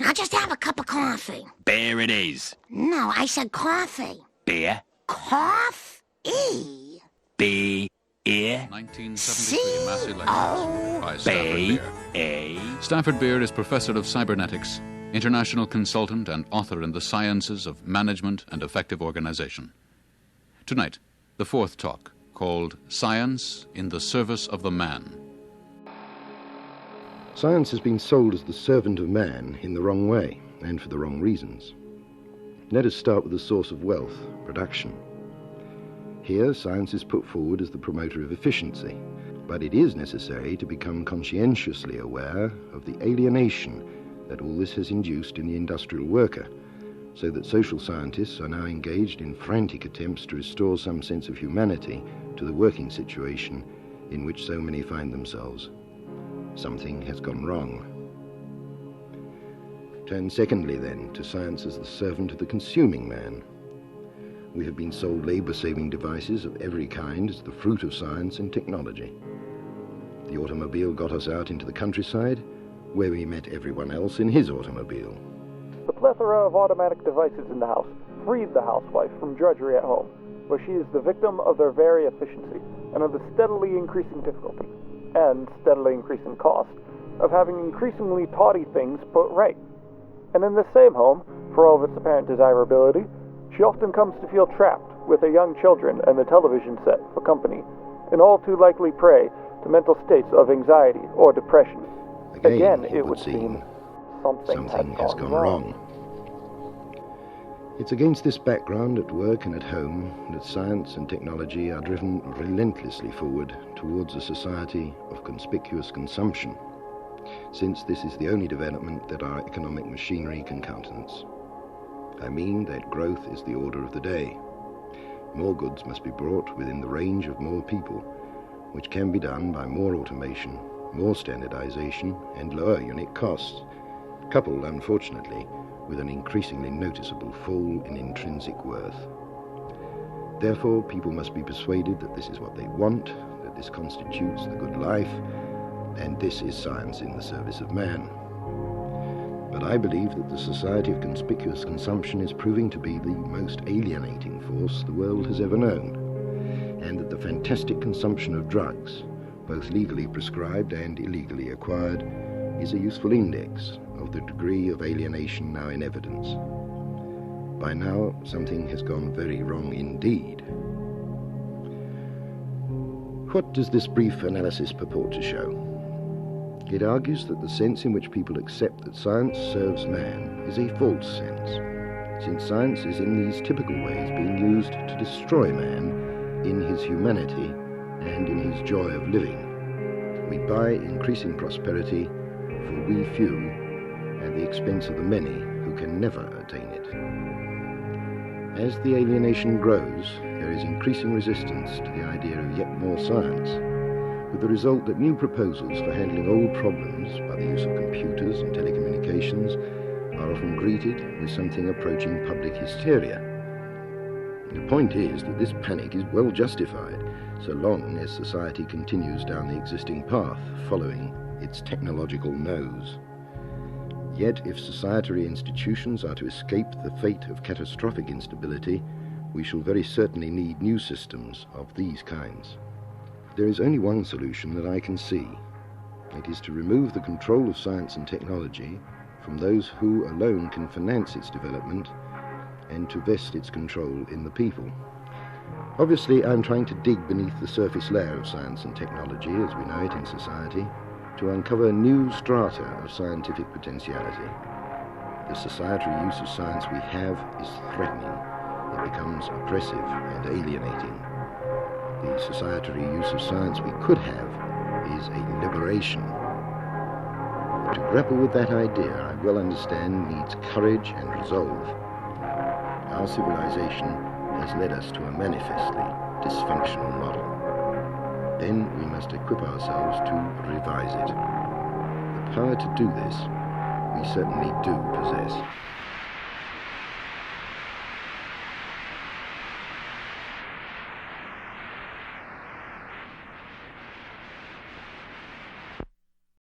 I'll just have a cup of coffee. Beer it is. No, I said coffee. Beer. Coffee? B. Ear. 1973 mass elections by Stafford B. Beer. A. Stafford Beer is professor of cybernetics, international consultant and author in the sciences of management and effective organization. Tonight, the fourth talk, called Science in the Service of the Man. Science has been sold as the servant of man in the wrong way and for the wrong reasons. Let us start with the source of wealth, production. Here, science is put forward as the promoter of efficiency, but it is necessary to become conscientiously aware of the alienation that all this has induced in the industrial worker, so that social scientists are now engaged in frantic attempts to restore some sense of humanity to the working situation in which so many find themselves. Something has gone wrong. Turn secondly, then, to science as the servant of the consuming man. We have been sold labor-saving devices of every kind as the fruit of science and technology. The automobile got us out into the countryside, where we met everyone else in his automobile. The plethora of automatic devices in the house freed the housewife from drudgery at home, where she is the victim of their very efficiency and of the steadily increasing difficulty and steadily increasing cost of having increasingly tawdry things put right. And in this same home, for all of its apparent desirability, she often comes to feel trapped with her young children and the television set for company, and all too likely prey to mental states of anxiety or depression. Again, it would seem something has gone wrong. It's against this background at work and at home that science and technology are driven relentlessly forward towards a society of conspicuous consumption, since this is the only development that our economic machinery can countenance. I mean that growth is the order of the day. More goods must be brought within the range of more people, which can be done by more automation, more standardization, and lower unit costs, coupled, unfortunately, with an increasingly noticeable fall in intrinsic worth. Therefore, people must be persuaded that this is what they want, that this constitutes the good life, and this is science in the service of man. But I believe that the society of conspicuous consumption is proving to be the most alienating force the world has ever known, and that the fantastic consumption of drugs, both legally prescribed and illegally acquired, is a useful index of the degree of alienation now in evidence. By now, something has gone very wrong indeed. What does this brief analysis purport to show? It argues that the sense in which people accept that science serves man is a false sense, since science is in these typical ways being used to destroy man in his humanity and in his joy of living. We buy increasing prosperity for we few at the expense of the many who can never attain it. As the alienation grows, there is increasing resistance to the idea of yet more science, with the result that new proposals for handling old problems by the use of computers and telecommunications are often greeted with something approaching public hysteria. The point is that this panic is well justified, so long as society continues down the existing path, following its technological nose. Yet, if societary institutions are to escape the fate of catastrophic instability, we shall very certainly need new systems of these kinds. There is only one solution that I can see. It is to remove the control of science and technology from those who alone can finance its development, and to vest its control in the people. Obviously, I'm trying to dig beneath the surface layer of science and technology as we know it in society, to uncover new strata of scientific potentiality. The societary use of science we have is threatening. It becomes oppressive and alienating. The societary use of science we could have is a liberation. To grapple with that idea, I well understand, needs courage and resolve. Our civilization has led us to a manifestly dysfunctional model. Then we must equip ourselves to revise it. The power to do this, we certainly do possess.